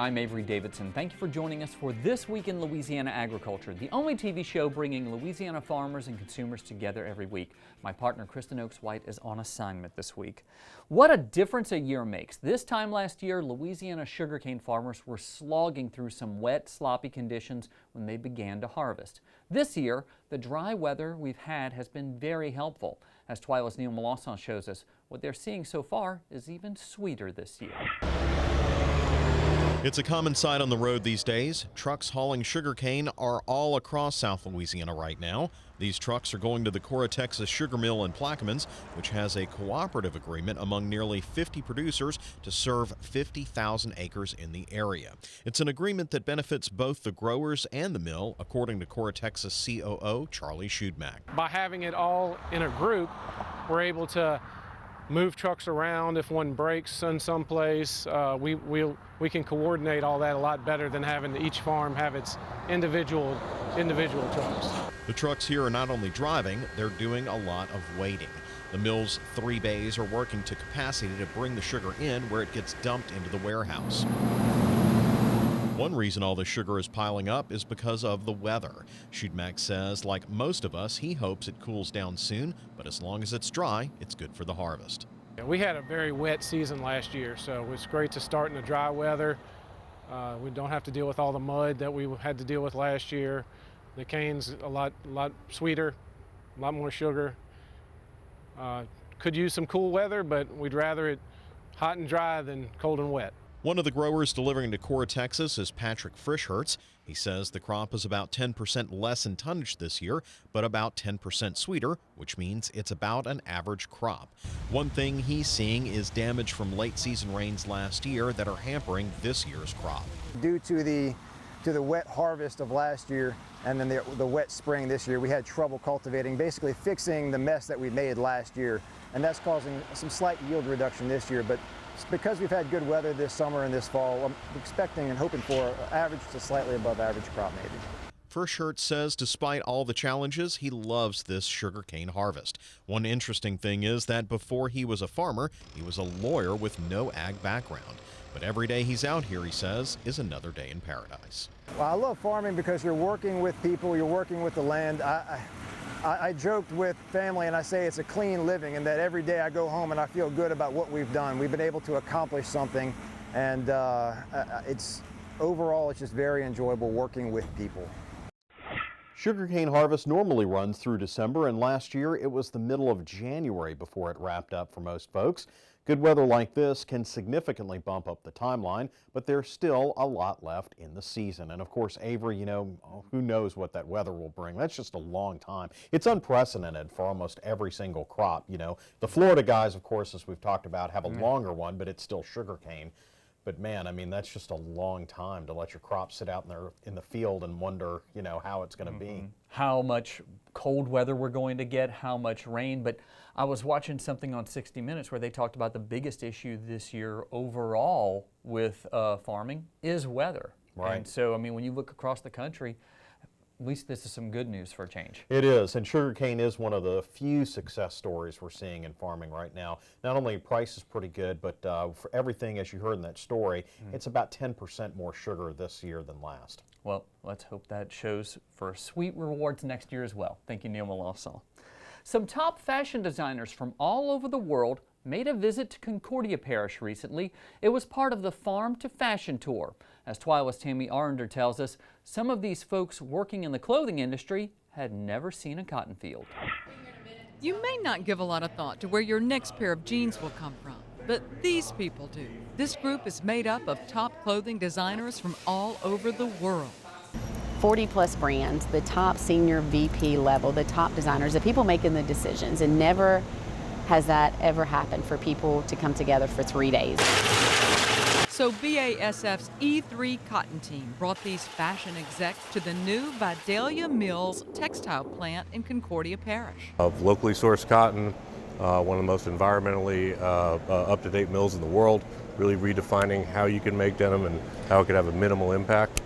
I'm Avery Davidson. Thank you for joining us for This Week in Louisiana Agriculture, the only TV show bringing Louisiana farmers and consumers together every week. My partner, Kristen Oaks-White, is on assignment this week. What a difference a year makes. This time last year, Louisiana sugarcane farmers were slogging through some wet, sloppy conditions when they began to harvest. This year, the dry weather we've had has been very helpful. As TWILA's Neil Melanson shows us, what they're seeing so far is even sweeter this year. It's a common sight on the road these days. Trucks hauling sugarcane are all across South Louisiana right now. These trucks are going to the Cora, Texas sugar mill in Plaquemines, which has a cooperative agreement among nearly 50 producers to serve 50,000 acres in the area. It's an agreement that benefits both the growers and the mill, according to Cora, Texas COO Charlie Schudmack. By having it all in a group, we're able to move trucks around if one breaks in some place. We can coordinate all that a lot better than having each farm have its individual trucks. The trucks here are not only driving, they're doing a lot of waiting. The mill's 3 bays are working to capacity to bring the sugar in where it gets dumped into the warehouse. One reason all the sugar is piling up is because of the weather. Schudmack says, like most of us, he hopes it cools down soon, but as long as it's dry, it's good for the harvest. We had a very wet season last year, so it's great to start in the dry weather. We don't have to deal with all the mud that we had to deal with last year. The cane's a lot sweeter, a lot more sugar. Could use some cool weather, but we'd rather it hot and dry than cold and wet. One of the growers delivering to Cora, Texas is Patrick Frischhertz. He says the crop is about 10% less in tonnage this year, but about 10% sweeter, which means it's about an average crop. One thing he's seeing is damage from late season rains last year that are hampering this year's crop. Due to the wet harvest of last year and then the wet spring this year, we had trouble cultivating, basically fixing the mess that we made last year, and that's causing some slight yield reduction this year. But because we've had good weather this summer and this fall, I'm expecting and hoping for an average to slightly above average crop maybe. Frischhertz says despite all the challenges, he loves this sugarcane harvest. One interesting thing is that before he was a farmer, he was a lawyer with no ag background. But every day he's out here, he says, is another day in paradise. Well, I love farming because you're working with people, you're working with the land. I joked with family and I say it's a clean living, and that every day I go home and I feel good about what we've done. We've been able to accomplish something, and overall it's just very enjoyable working with people. Sugarcane harvest normally runs through December, and last year it was the middle of January before it wrapped up for most folks. Good weather like this can significantly bump up the timeline, but there's still a lot left in the season. And of course, Avery, who knows what that weather will bring. That's just a long time. It's unprecedented for almost every single crop. The Florida guys, of course, as we've talked about, have a longer one, but it's still sugarcane. But man, I mean, that's just a long time to let your crop sit out in the field and wonder, how it's going to be. How much cold weather we're going to get, how much rain. But I was watching something on 60 Minutes where they talked about the biggest issue this year overall with farming is weather. Right. And so, I mean, when you look across the country, at least this is some good news for a change. It is, and sugarcane is one of the few success stories we're seeing in farming right now. Not only price is pretty good, but for everything, as you heard in that story, it's about 10% more sugar this year than last. Well, let's hope that shows for sweet rewards next year as well. Thank you, Neil Melanson. Some top fashion designers from all over the world made a visit to Concordia Parish recently. It was part of the Farm to Fashion Tour. As TWILA's Tammy Arender tells us, some of these folks working in the clothing industry had never seen a cotton field. You may not give a lot of thought to where your next pair of jeans will come from, but these people do. This group is made up of top clothing designers from all over the world. 40 plus brands, the top senior VP level, the top designers, the people making the decisions, and never has that ever happened for people to come together for 3 days. So BASF's E3 cotton team brought these fashion execs to the new Vidalia Mills textile plant in Concordia Parish. Of locally sourced cotton, one of the most environmentally up-to-date mills in the world, really redefining how you can make denim and how it could have a minimal impact.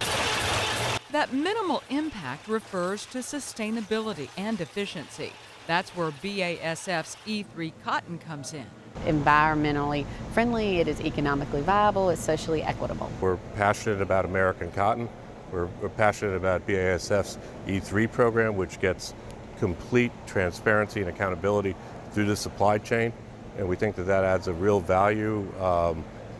That minimal impact refers to sustainability and efficiency. That's where BASF's E3 cotton comes in. Environmentally friendly, it is economically viable, it's socially equitable. We're passionate about American cotton. We're passionate about BASF's E3 program, which gets complete transparency and accountability through the supply chain. And we think that that adds a real value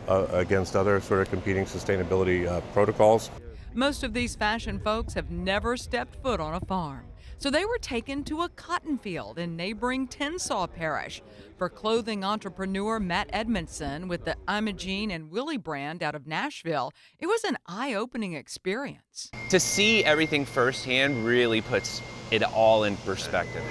against other sort of competing sustainability protocols. Most of these fashion folks have never stepped foot on a farm. So they were taken to a cotton field in neighboring Tensaw Parish. For clothing entrepreneur Matt Edmondson with the Imogene and Willie brand out of Nashville, it was an eye-opening experience. To see everything firsthand really puts it all in perspective.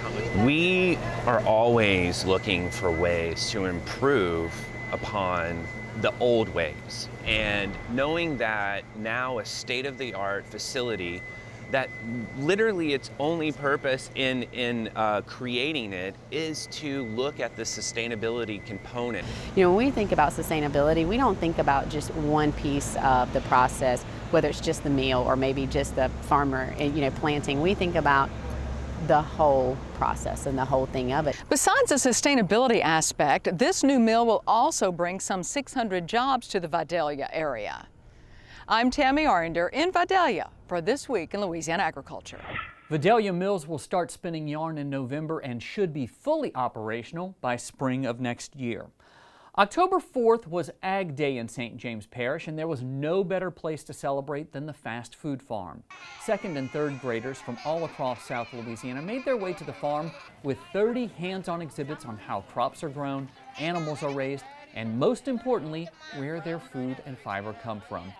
We are always looking for ways to improve upon the old ways. And knowing that now a state-of-the-art facility that literally its only purpose in creating it is to look at the sustainability component. You know, when we think about sustainability, we don't think about just one piece of the process, whether it's just the meal or maybe just the farmer, planting. We think about the whole process and the whole thing of it. Besides the sustainability aspect, this new mill will also bring some 600 jobs to the Vidalia area. I'm Tammy Arender in Vidalia for This Week in Louisiana Agriculture. Vidalia Mills will start spinning yarn in November and should be fully operational by spring of next year. October 4th was Ag Day in St. James Parish, and there was no better place to celebrate than the fast food farm. Second and third graders from all across South Louisiana made their way to the farm with 30 hands-on exhibits on how crops are grown, animals are raised, and most importantly, where their food and fiber come from.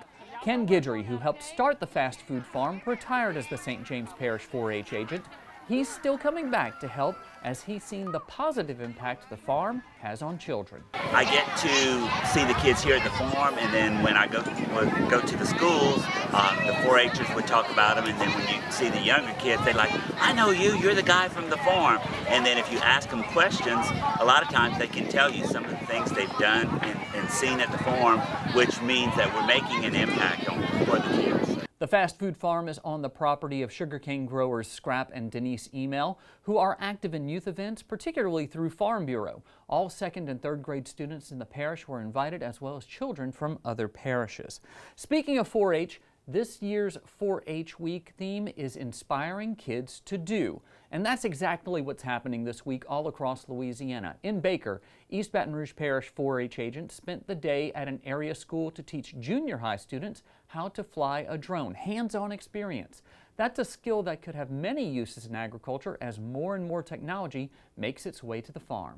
Ken Guidry, who helped start the fast food farm, retired as the St. James Parish 4-H agent. He's still coming back to help as he's seen the positive impact the farm has on children. I get to see the kids here at the farm, and then when I go to the schools, the 4-Hers would talk about them, and then when you see the younger kids, they're like, I know you, you're the guy from the farm. And then if you ask them questions, a lot of times they can tell you some of the things they've done and seen at the farm, which means that we're making an impact for the kids. The fast food farm is on the property of sugarcane growers Scrap and Denise Email, who are active in youth events, particularly through Farm Bureau. All second and third grade students in the parish were invited, as well as children from other parishes. Speaking of 4-H, this year's 4-H Week theme is Inspiring Kids to Do. And that's exactly what's happening this week all across Louisiana. In Baker, East Baton Rouge Parish 4-H agents spent the day at an area school to teach junior high students how to fly a drone, hands-on experience. That's a skill that could have many uses in agriculture as more and more technology makes its way to the farm.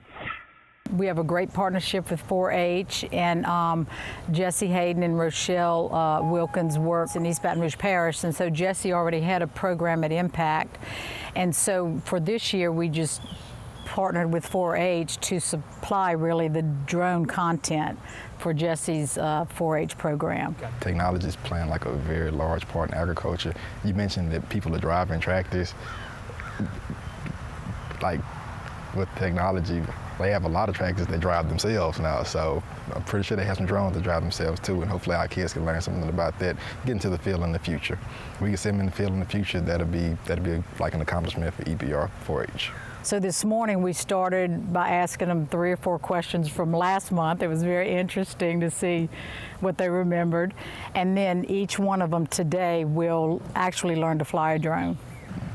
We have a great partnership with 4-H, and Jesse Hayden and Rochelle Wilkins works in East Baton Rouge Parish, and so Jesse already had a program at Impact, and so for this year we just partnered with 4-H to supply really the drone content for Jesse's 4-H program. Technology is playing like a very large part in agriculture. You mentioned that people are driving tractors. Like with technology, they have a lot of tractors that drive themselves now, so I'm pretty sure they have some drones that drive themselves too, and hopefully our kids can learn something about that, get into the field in the future. We can send them in the field in the future, that'll be like an accomplishment for EBR 4-H. So this morning we started by asking them 3 or 4 questions from last month. It was very interesting to see what they remembered. And then each one of them today will actually learn to fly a drone.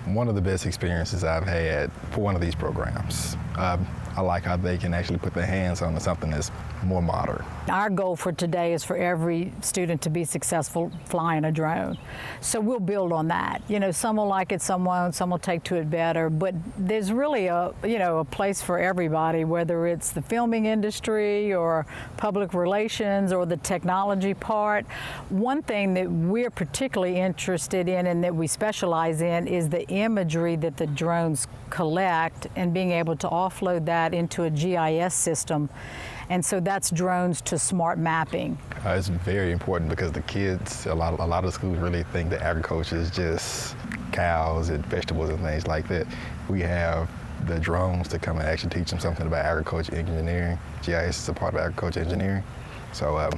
One of the best experiences I've had for one of these programs. I like how they can actually put their hands on something that's more modern. Our goal for today is for every student to be successful flying a drone. So we'll build on that. You know, some will like it, some won't, some will take to it better, but there's really a place for everybody, whether it's the filming industry or public relations or the technology part. One thing that we're particularly interested in and that we specialize in is the imagery that the drones collect and being able to offload that into a GIS system. And so that's drones to smart mapping. It's very important because the kids, a lot of the schools really think that agriculture is just cows and vegetables and things like that. We have the drones to come and actually teach them something about agriculture engineering. GIS is a part of agriculture engineering. So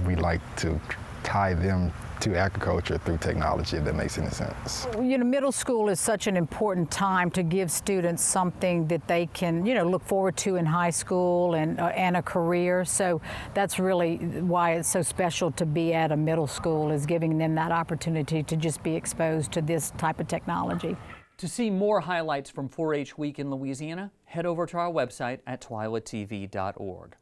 we like to tie them to agriculture through technology, if that makes any sense. You know, middle school is such an important time to give students something that they can, look forward to in high school and a career. So that's really why it's so special to be at a middle school, is giving them that opportunity to just be exposed to this type of technology. To see more highlights from 4-H Week in Louisiana, head over to our website at twilatv.org.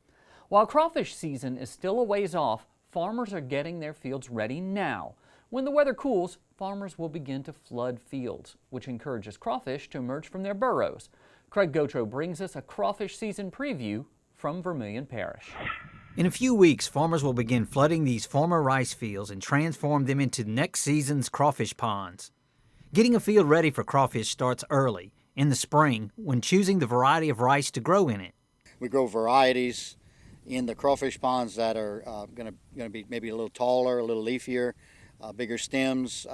While crawfish season is still a ways off, farmers are getting their fields ready now. When the weather cools, farmers will begin to flood fields, which encourages crawfish to emerge from their burrows. Craig Gautreaux brings us a crawfish season preview from Vermilion Parish. In a few weeks, farmers will begin flooding these former rice fields and transform them into next season's crawfish ponds. Getting a field ready for crawfish starts early, in the spring, when choosing the variety of rice to grow in it. We grow varieties in the crawfish ponds that are going to be maybe a little taller, a little leafier, bigger stems,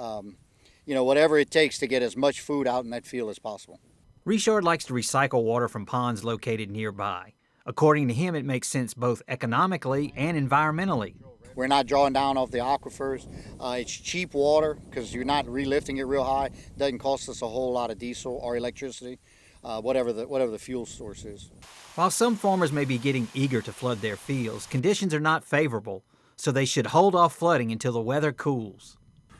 whatever it takes to get as much food out in that field as possible. Richard likes to recycle water from ponds located nearby. According to him, it makes sense both economically and environmentally. We're not drawing down off the aquifers. It's cheap water because you're not relifting it real high. It doesn't cost us a whole lot of diesel or electricity, whatever the fuel source is. While some farmers may be getting eager to flood their fields, conditions are not favorable, so they should hold off flooding until the weather cools.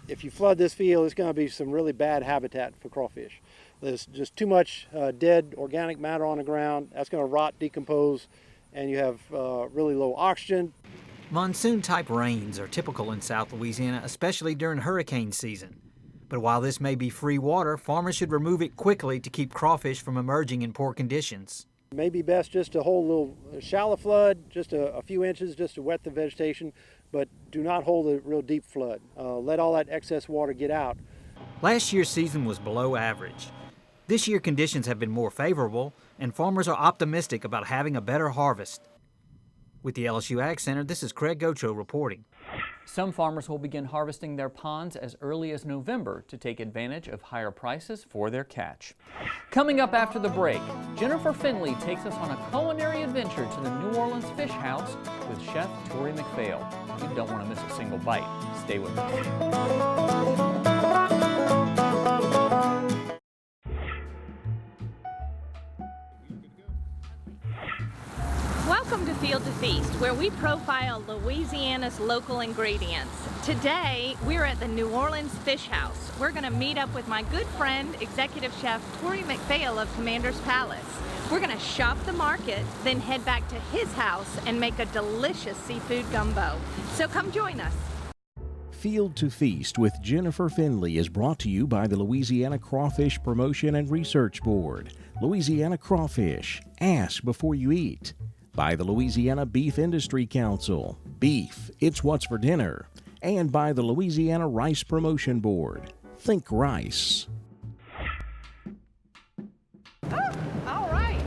If you flood this field, it's going to be some really bad habitat for crawfish. There's just too much dead organic matter on the ground. That's going to rot, decompose, and you have really low oxygen. Monsoon-type rains are typical in South Louisiana, especially during hurricane season. But while this may be free water, farmers should remove it quickly to keep crawfish from emerging in poor conditions. It may be best just to hold a little shallow flood, just a few inches, just to wet the vegetation, but do not hold a real deep flood. Let all that excess water get out. Last year's season was below average. This year conditions have been more favorable, and farmers are optimistic about having a better harvest. With the LSU Ag Center, this is Craig Gautreaux reporting. Some farmers will begin harvesting their ponds as early as November to take advantage of higher prices for their catch. Coming up after the break, Jennifer Finley takes us on a culinary adventure to the New Orleans Fish House with Chef Tori McPhail. You don't want to miss a single bite. Stay with us. Welcome to Field to Feast, where we profile Louisiana's local ingredients. Today, we're at the New Orleans Fish House. We're going to meet up with my good friend, Executive Chef Tori McPhail of Commander's Palace. We're going to shop the market, then head back to his house and make a delicious seafood gumbo. So come join us. Field to Feast with Jennifer Finley is brought to you by the Louisiana Crawfish Promotion and Research Board. Louisiana Crawfish, ask before you eat. By the Louisiana Beef Industry Council, beef, it's what's for dinner. And by the Louisiana Rice Promotion Board, think rice. Oh, all right.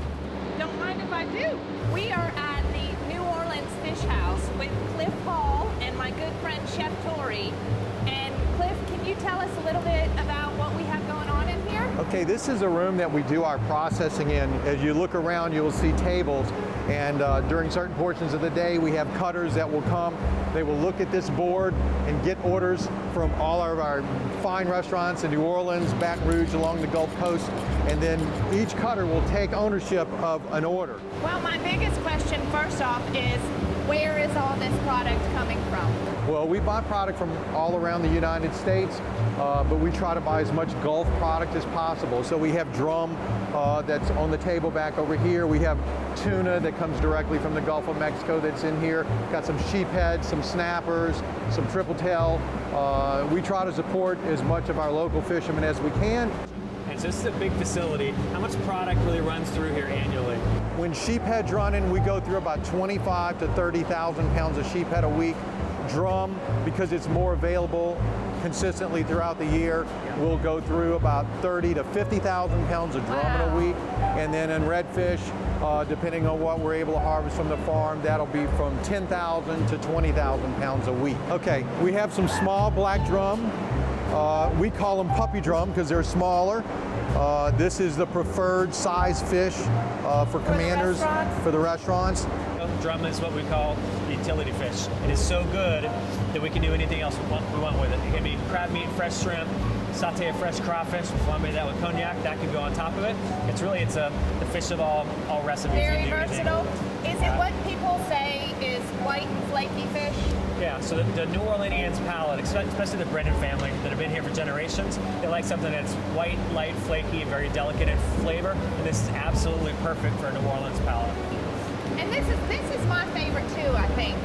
Don't mind if I do. We are at the New Orleans Fish House with Cliff Hall and my good friend Chef Tori. And Cliff, can you tell us a little bit about what we have going on in here? Okay, this is a room that we do our processing in. As you look around, you'll see tables. And during certain portions of the day, we have cutters that will come. They will look at this board and get orders from all of our fine restaurants in New Orleans, Baton Rouge, along the Gulf Coast. And then each cutter will take ownership of an order. Well, my biggest question first off is, where is all this product coming from? Well, we buy product from all around the United States, but we try to buy as much Gulf product as possible. So we have drum that's on the table back over here. We have tuna that comes directly from the Gulf of Mexico that's in here. Got some sheephead, some snappers, some triple tail. We try to support as much of our local fishermen as we can. And so this is a big facility. How much product really runs through here annually? When sheephead's running, we go through about 25 to 30,000 pounds of sheephead a week. Drum, because it's more available consistently throughout the year. We'll go through about 30 to 50,000 pounds of drum in a week. And then in redfish, depending on what we're able to harvest from the farm, that'll be from 10,000 to 20,000 pounds a week. Okay, we have some small black drum. We call them puppy drum because they're smaller. This is the preferred size fish for commanders, for the restaurants. Drum is what we call utility fish. It is so good that we can do anything else we want with it. It can be crab meat, fresh shrimp, saute a fresh crawfish, flambe that with cognac, that could go on top of it. It's the fish of all recipes. Very versatile. Is it what people say is white and flaky fish? Yeah, so the New Orleanians palate, especially the Brennan family that have been here for generations, they like something that's white, light, flaky, very delicate in flavor, and this is absolutely perfect for a New Orleans palate. And this is my favorite too, I think.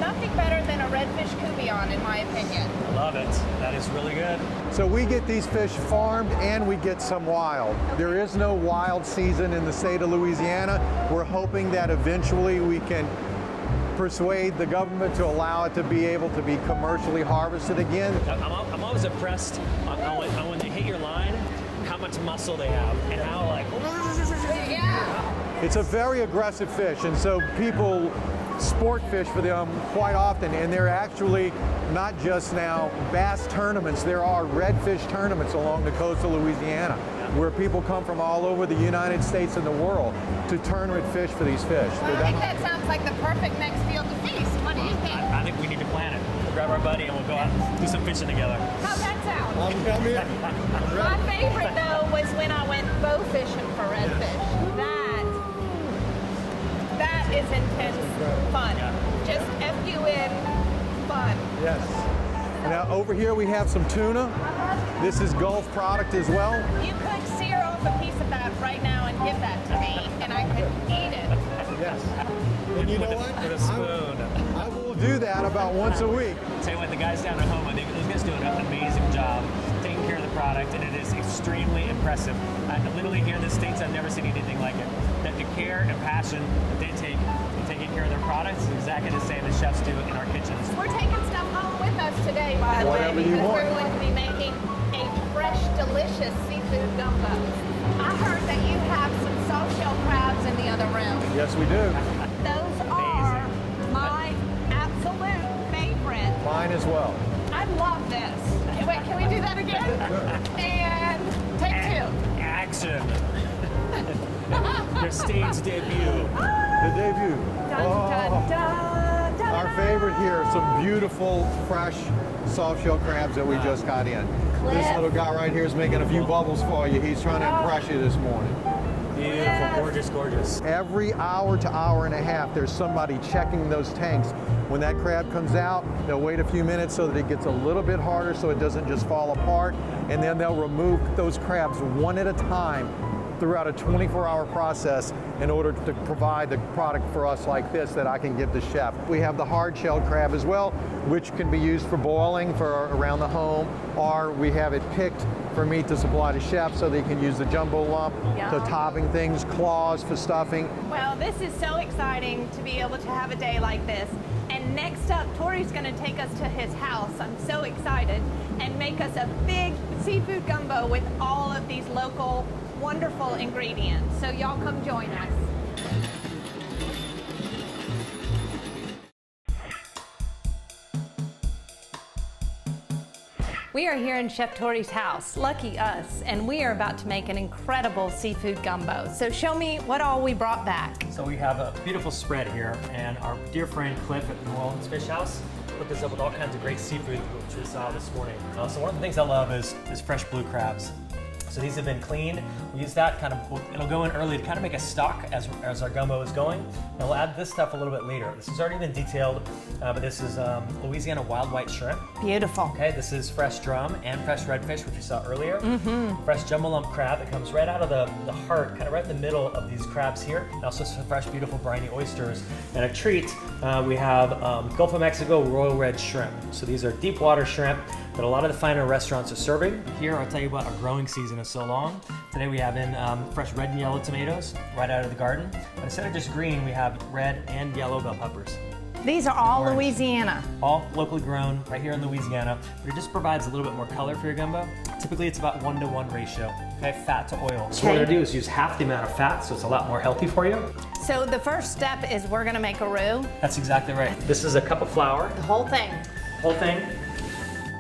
Nothing better than a redfish coubillon, in my opinion. I love it. That is really good. So we get these fish farmed and we get some wild. There is no wild season in the state of Louisiana. We're hoping that eventually we can persuade the government to allow it to be able to be commercially harvested again. I'm always impressed on when they hit your line, how much muscle they have and how It's a very aggressive fish, and so people sport fish for them quite often, and they're actually not just now bass tournaments, there are redfish tournaments along the coast of Louisiana where people come from all over the United States and the world to tournament fish for these fish. Well, I think that sounds like the perfect next field to feast. What do you think? I think we need to plan it. We'll grab our buddy and we'll go out and do some fishing together. How's that sound? I'm here. My favorite though was when I went bow fishing for redfish. That is intense fun. Just F-U-N fun. Yes. Now over here we have some tuna. This is Gulf product as well. You could sear off a piece of that right now and give that to me, and I could eat it. Yes. And you know what? With a spoon. I will do that about once a week. Tell you what, the guys down at home, I think those guys do an amazing job taking care of the product, and it is extremely impressive. Literally here in the States, I've never seen anything like it. That the care and passion that they take in taking care of their products is exactly the same as chefs do in our kitchens. We're taking stuff home with us today, by the way, Whatever you because want. we're going to be making a fresh, delicious seafood gumbo. I heard that you have some soft shell crabs in the other room. Yes, we do. Those are my absolute favorite. Mine as well. I love this. Wait, can we do that again? And take two. Action. Your stage debut. The debut. Dun, dun, dun, dun, Our favorite here are some beautiful, fresh, soft shell crabs that we just got in. This little guy right here is making a few bubbles for you. He's trying to impress you this morning. Beautiful, gorgeous, gorgeous. Every hour to hour and a half, there's somebody checking those tanks. When that crab comes out, they'll wait a few minutes so that it gets a little bit harder so it doesn't just fall apart, and then they'll remove those crabs one at a time throughout a 24-hour process in order to provide the product for us like this that I can give the chef. We have the hard-shelled crab as well, which can be used for boiling for around the home, or we have it picked for meat to supply to chefs so they can use the jumbo lump to topping things, claws for stuffing. Well, this is so exciting to be able to have a day like this. And next up, Tori's going to take us to his house. I'm so excited, and make us a big seafood gumbo with all of these local wonderful ingredients. So y'all come join us. We are here in Chef Tori's house, lucky us, and we are about to make an incredible seafood gumbo. So show me what all we brought back. So we have a beautiful spread here, and our dear friend Cliff at the New Orleans Fish House put this up with all kinds of great seafood, which we saw this morning. So one of the things I love is fresh blue crabs. So these have been cleaned. We use that it'll go in early to kind of make a stock as our gumbo is going. And we'll add this stuff a little bit later. This has already been detailed, but this is Louisiana wild white shrimp. Beautiful. Okay, this is fresh drum and fresh redfish, which you saw earlier. Fresh jumbo lump crab that comes right out of the heart, kind of right in the middle of these crabs here. And also some fresh, beautiful briny oysters. And a treat, we have Gulf of Mexico royal red shrimp. So these are deep water shrimp that a lot of the finer restaurants are serving. Here, I'll tell you about our growing season is so long. Today we have in fresh red and yellow tomatoes right out of the garden. But instead of just green, we have red and yellow bell peppers. These are all Louisiana. All locally grown right here in Louisiana, but it just provides a little bit more color for your gumbo. Typically it's about 1-to-1 ratio, okay, fat to oil. So what we're gonna do is use half the amount of fat, so it's a lot more healthy for you. So the first step is we're gonna make a roux. That's exactly right. This is a cup of flour. The whole thing. Whole thing.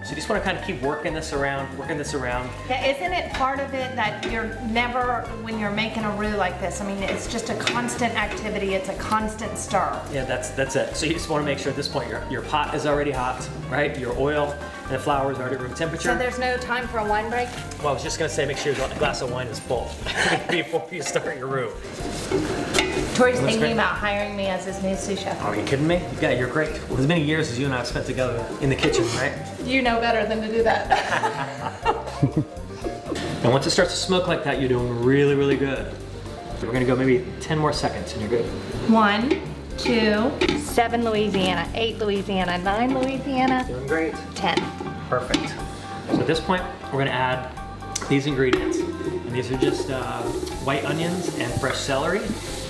So you just want to kind of keep working this around. Yeah, isn't it part of it that you're never, when you're making a roux like this, I mean, it's just a constant activity, it's a constant stir. Yeah, that's it. So you just want to make sure at this point your pot is already hot, right? Your oil and the flour is already at room temperature. So there's no time for a wine break? Well, I was just going to say make sure your glass of wine is full before you start your roux. Tori's thinking about hiring me as his new sous chef. Are you kidding me? Yeah, you're great. Well, as many years as you and I have spent together in the kitchen, right? You know better than to do that. And once it starts to smoke like that, you're doing really, really good. We're gonna go maybe 10 more seconds and you're good. 1, 2, 7 Louisiana, 8 Louisiana, 9 Louisiana. Doing great. 10. Perfect. So at this point, we're gonna add these ingredients. And these are just white onions and fresh celery.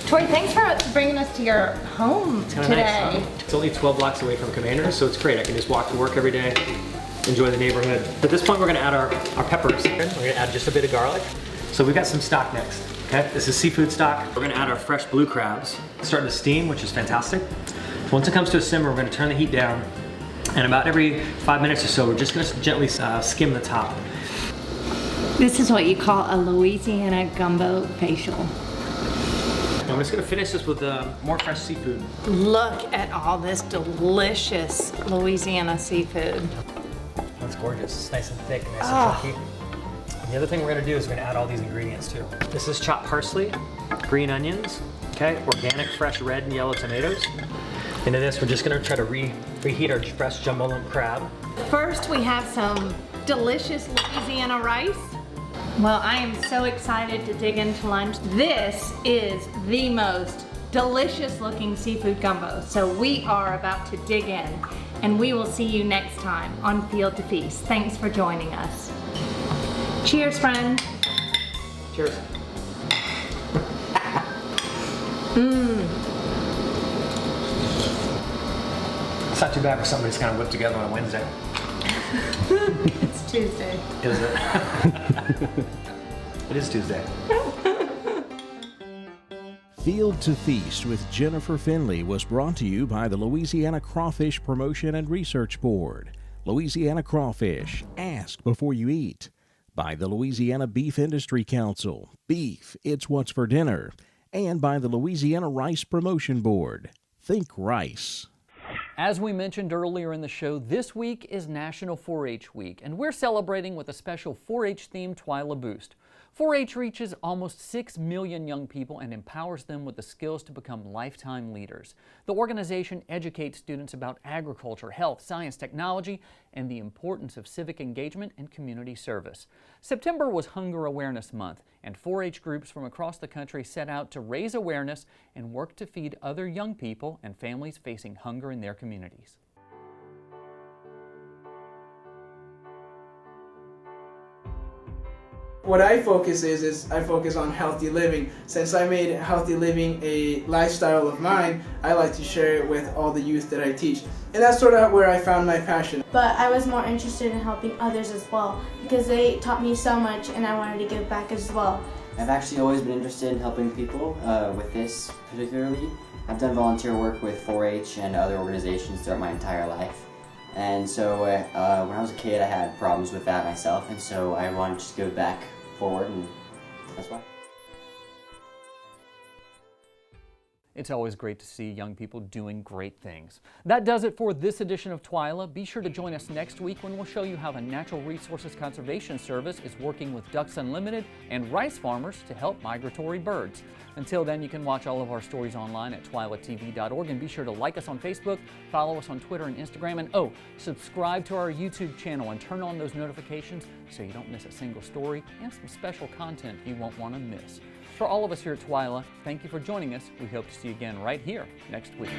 Tori, thanks for bringing us to your home It's kinda today. nice, huh? It's only 12 blocks away from Commanders, so it's great. I can just walk to work every day, enjoy the neighborhood. At this point, we're gonna add our peppers. We're gonna add just a bit of garlic. So we've got some stock next, okay? This is seafood stock. We're gonna add our fresh blue crabs. It's starting to steam, which is fantastic. So once it comes to a simmer, we're gonna turn the heat down. And about every 5 minutes or so, we're just gonna gently skim the top. This is what you call a Louisiana gumbo facial. I'm just gonna finish this with more fresh seafood. Look at all this delicious Louisiana seafood. That's gorgeous. It's nice and thick, nice and chunky. And the other thing we're gonna do is we're gonna add all these ingredients too. This is chopped parsley, green onions, okay, organic fresh red and yellow tomatoes. Into this, we're just gonna try to reheat our fresh jumbo lump crab. First, we have some delicious Louisiana rice. Well, I am so excited to dig into lunch. This is the most delicious looking seafood gumbo. So we are about to dig in, and we will see you next time on Field to Feast. Thanks for joining us. Cheers, friend. Cheers. It's not too bad for somebody that's kind of whipped together on a Wednesday. It's Tuesday. Is it? It is Tuesday. Field to Feast with Jennifer Finley was brought to you by the Louisiana Crawfish Promotion and Research Board, Louisiana Crawfish, ask before you eat, by the Louisiana Beef Industry Council, beef, it's what's for dinner, and by the Louisiana Rice Promotion Board, think rice. As we mentioned earlier in the show, this week is National 4-H Week, and we're celebrating with a special 4-H themed TWILA Boost. 4-H reaches almost 6 million young people and empowers them with the skills to become lifetime leaders. The organization educates students about agriculture, health, science, technology, and the importance of civic engagement and community service. September was Hunger Awareness Month, and 4-H groups from across the country set out to raise awareness and work to feed other young people and families facing hunger in their communities. What I focus is I focus on healthy living. Since I made healthy living a lifestyle of mine, I like to share it with all the youth that I teach. And that's sort of where I found my passion. But I was more interested in helping others as well because they taught me so much and I wanted to give back as well. I've actually always been interested in helping people with this particularly. I've done volunteer work with 4-H and other organizations throughout my entire life. And so when I was a kid, I had problems with that myself, and so I wanted to just go back forward, and that's why. It's always great to see young people doing great things. That does it for this edition of TWILA. Be sure to join us next week when we'll show you how the Natural Resources Conservation Service is working with Ducks Unlimited and rice farmers to help migratory birds. Until then, you can watch all of our stories online at twilatv.org, and be sure to like us on Facebook, follow us on Twitter and Instagram, and subscribe to our YouTube channel and turn on those notifications so you don't miss a single story and some special content you won't want to miss. For all of us here at TWILA, thank you for joining us. We hope to see you again right here next week.